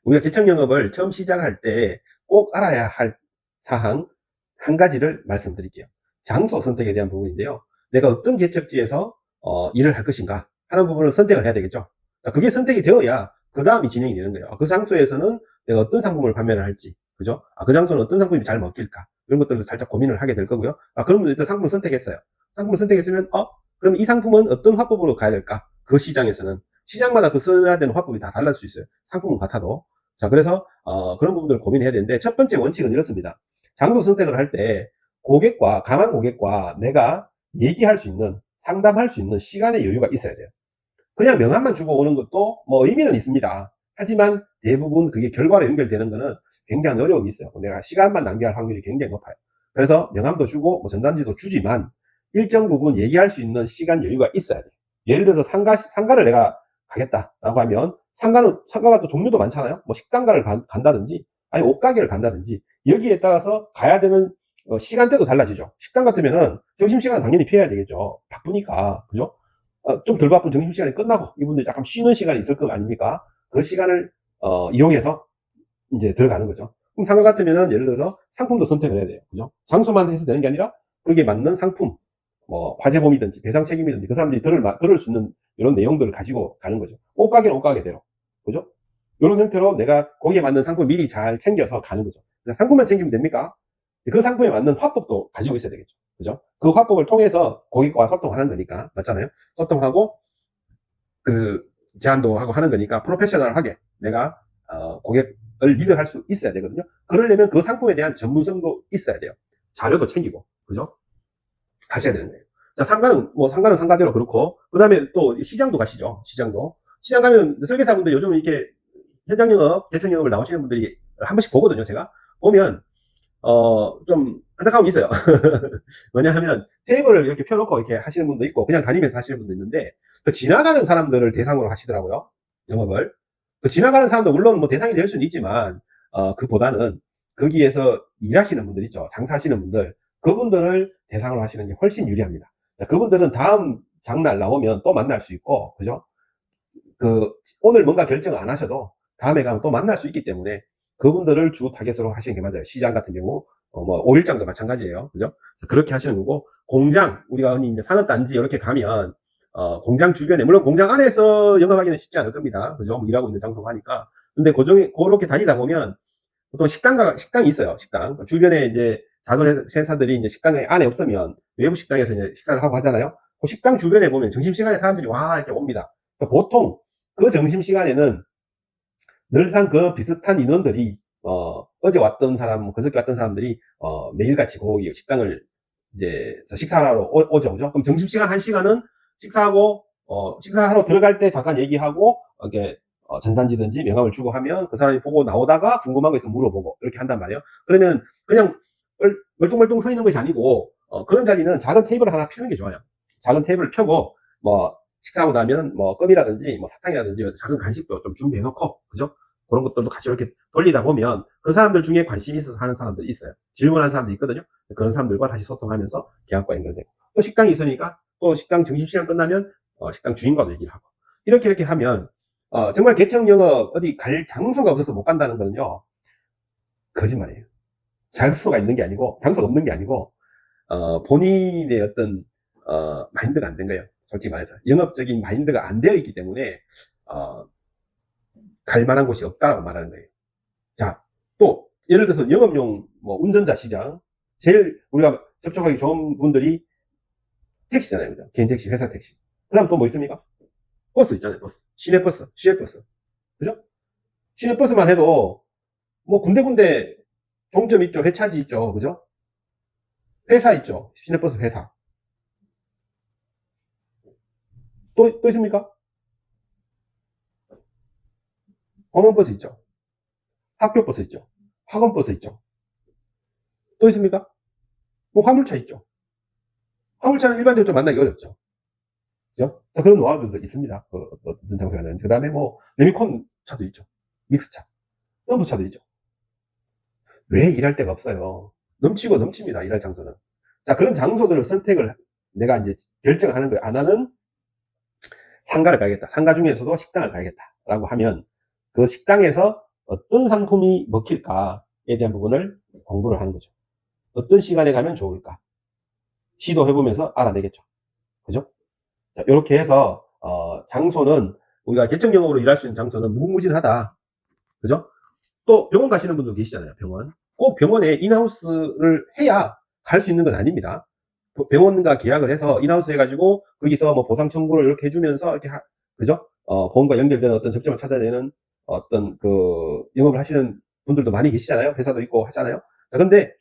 우리가 개척 영업을 처음 시작할 때 꼭 알아야 할 사항 한 가지를 말씀드릴게요. 장소 선택에 대한 부분인데요. 내가 어떤 개척지에서 일을 할 것인가 하는 부분을 선택을 해야 되겠죠. 그게 선택이 되어야 그 다음이 진행이 되는 거예요. 그 장소에서는 내가 어떤 상품을 판매를 할지, 그죠? 그 장소는 어떤 상품이 잘 먹힐까, 이런 것들을 살짝 고민을 하게 될 거고요. 그러면 일단 상품을 선택했어요. 상품을 선택했으면 그럼 이 상품은 어떤 화법으로 가야 될까? 그 시장에서는 시장마다 그 써야 되는 화법이 다 달라질 수 있어요. 상품은 같아도. 자, 그래서 그런 부분들을 고민해야 되는데, 첫 번째 원칙은 이렇습니다. 장소 선택을 할 때 강한 고객과 내가 얘기할 수 있는, 상담할 수 있는 시간의 여유가 있어야 돼요. 그냥 명함만 주고 오는 것도 뭐 의미는 있습니다. 하지만 대부분 그게 결과로 연결되는 거는 굉장히 어려움이 있어요. 내가 시간만 낭비할 확률이 굉장히 높아요. 그래서 명함도 주고 뭐 전단지도 주지만 일정 부분 얘기할 수 있는 시간 여유가 있어야 돼요. 예를 들어서 상가를 내가 가겠다라고 하면, 상가가 또 종류도 많잖아요. 뭐 식당가를 간다든지 아니 옷가게를 간다든지, 여기에 따라서 가야 되는 시간대도 달라지죠. 식당 같으면은 점심시간은 당연히 피해야 되겠죠. 바쁘니까. 그죠? 좀 덜 바쁜 점심시간이 끝나고 이분들이 약간 쉬는 시간이 있을 거 아닙니까? 그 시간을 이용해서 이제 들어가는 거죠. 그럼 상가 같으면은 예를 들어서 상품도 선택을 해야 돼요. 그죠? 장소만 해서 되는 게 아니라 거기에 맞는 상품, 뭐 화재범이든지 배상 책임이든지 그 사람들이 들을 수 있는 이런 내용들을 가지고 가는 거죠. 옷가게는 옷가게대로. 그죠? 이런 형태로 내가 거기에 맞는 상품 미리 잘 챙겨서 가는 거죠. 상품만 챙기면 됩니까? 그 상품에 맞는 화법도 가지고 있어야 되겠죠. 그죠? 그 화법을 통해서 고객과 소통하는 거니까. 맞잖아요? 소통하고, 제안도 하고 하는 거니까 프로페셔널하게 내가, 고객을 리드할 수 있어야 되거든요. 그러려면 그 상품에 대한 전문성도 있어야 돼요. 자료도 챙기고. 그죠? 하셔야 되는 거예요. 자, 상가는 상가대로 그렇고, 그 다음에 또 시장도 가시죠. 시장 가면 설계사분들 요즘 이렇게 현장 영업, 대청 영업을 나오시는 분들이 한 번씩 보거든요, 제가. 보면, 좀 안타까움이 있어요. 왜냐하면 테이블을 이렇게 펴놓고 이렇게 하시는 분도 있고, 그냥 다니면서 하시는 분도 있는데, 그 지나가는 사람들을 대상으로 하시더라고요. 영업을. 그 지나가는 사람도 물론 뭐 대상이 될 수는 있지만, 그보다는 거기에서 일하시는 분들 있죠. 장사하시는 분들. 그분들을 대상으로 하시는 게 훨씬 유리합니다. 자, 그분들은 다음 장날 나오면 또 만날 수 있고, 그죠? 오늘 뭔가 결정 안 하셔도 다음에 가면 또 만날 수 있기 때문에 그분들을 주 타겟으로 하시는 게 맞아요. 시장 같은 경우, 뭐, 오일장도 마찬가지예요. 그죠? 그렇게 하시는 거고, 공장, 우리가 이제 산업단지 이렇게 가면, 공장 주변에, 물론 공장 안에서 영업하기는 쉽지 않을 겁니다. 그죠? 뭐 일하고 있는 장소가 하니까. 근데 그렇게 다니다 보면, 보통 식당이 있어요. 식당. 주변에 이제 작은 회사들이 이제 식당에 안에 없으면 외부 식당에서 이제 식사를 하고 하잖아요. 그 식당 주변에 보면 점심시간에 사람들이 와, 이렇게 옵니다. 보통 그 점심시간에는 늘상 그 비슷한 인원들이, 어제 왔던 사람, 그저께 왔던 사람들이, 매일같이 그 식당을 이제 식사하러 오죠. 그죠? 그럼 점심시간 1시간은 식사하러 들어갈 때 잠깐 얘기하고, 이렇게, 전단지든지 명함을 주고 하면 그 사람이 보고 나오다가 궁금한 거 있으면 물어보고, 이렇게 한단 말이에요. 그러면 그냥 멀뚱멀뚱 서 있는 것이 아니고, 그런 자리는 작은 테이블 하나 펴는 게 좋아요. 작은 테이블을 펴고, 뭐, 식사하고 나면 뭐 껌이라든지 뭐 사탕이라든지 작은 간식도 좀 준비해 놓고, 그죠? 그런 것들도 같이 이렇게 돌리다 보면 그 사람들 중에 관심이 있어서 하는 사람들이 있어요. 질문하는 사람들이 있거든요. 그런 사람들과 다시 소통하면서 계약과 연결되고, 또 식당이 있으니까 또 식당 점심시간 끝나면 식당 주인과도 얘기를 하고, 이렇게 하면 정말 개척 영업 어디 갈 장소가 없어서 못 간다는 거는요, 거짓말이에요. 장소가 없는 게 아니고, 본인의 어떤 마인드가 안 된 거예요. 솔직히 말해서 영업적인 마인드가 안 되어 있기 때문에 어, 갈 만한 곳이 없다라고 말하는 거예요. 자, 또 예를 들어서 영업용 뭐 운전자 시장, 제일 우리가 접촉하기 좋은 분들이 택시잖아요. 그죠? 개인 택시, 회사 택시. 그 다음 또 뭐 있습니까? 버스 있잖아요. 버스. 시내버스. 그죠? 시내버스만 해도 뭐 군데군데 종점 있죠. 회차지 있죠. 그죠? 회사 있죠. 시내버스 회사. 또 있습니까? 공원버스 있죠. 학교버스 있죠. 학원버스 있죠. 또 있습니까? 뭐 화물차 있죠. 화물차는 일반적으로 좀 만나기 어렵죠. 그죠? 그런 노하우들도 있습니다. 어떤 장소에 가는. 그 다음에 뭐, 레미콘 차도 있죠. 믹스차. 덤프차도 있죠. 왜 일할 데가 없어요? 넘치고 넘칩니다. 일할 장소는. 자, 그런 장소들을 선택을 내가 이제 결정을 하는 거예요. 나는 상가를 가야겠다. 상가 중에서도 식당을 가야겠다. 라고 하면 그 식당에서 어떤 상품이 먹힐까에 대한 부분을 공부를 하는 거죠. 어떤 시간에 가면 좋을까? 시도해보면서 알아내겠죠. 그죠? 자, 이렇게 해서, 장소는, 우리가 개척 영업으로 일할 수 있는 장소는 무궁무진하다. 그죠? 또 병원 가시는 분도 계시잖아요, 병원. 꼭 병원에 인하우스를 해야 갈 수 있는 건 아닙니다. 병원과 계약을 해서 인하우스 해가지고 거기서 뭐 보상 청구를 이렇게 해주면서 이렇게 그죠? 보험과 연결되는 어떤 접점을 찾아내는 어떤 그 영업을 하시는 분들도 많이 계시잖아요. 회사도 있고 하잖아요. 자, 근데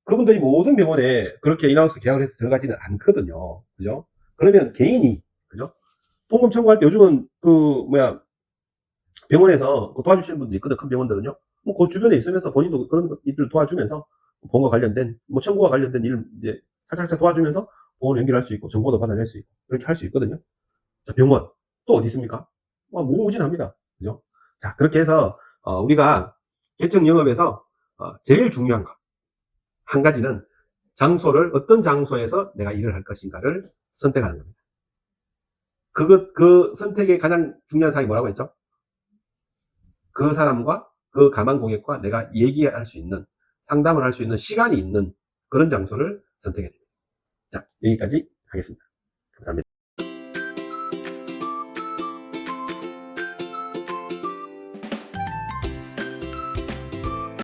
그분들이 모든 병원에 그렇게 인하우스 계약을 해서 들어가지는 않거든요. 그죠? 그러면 개인이, 그죠? 통금 청구할 때 요즘은 그 뭐야 병원에서 도와주시는 분들이 있거든. 큰 병원들은요. 뭐 그 주변에 있으면서 본인도 그런 일들 도와주면서 보험과 관련된 뭐 청구와 관련된 일 이제 살짝살짝 도와주면서 보험을 연결할 수 있고 정보도 받아낼 수 있고 그렇게 할 수 있거든요. 자, 병원 또 어디 있습니까? 무궁무진합니다. 그죠? 자, 그렇게 해서 우리가 개척 영업에서 제일 중요한 거 한 가지는 장소를 어떤 장소에서 내가 일을 할 것인가를 선택하는 겁니다. 그 선택의 가장 중요한 사항이 뭐라고 했죠? 그 사람과 그 가망 고객과 내가 얘기할 수 있는, 상담을 할 수 있는 시간이 있는 그런 장소를 선택해야 됩니다. 자, 여기까지 하겠습니다. 감사합니다.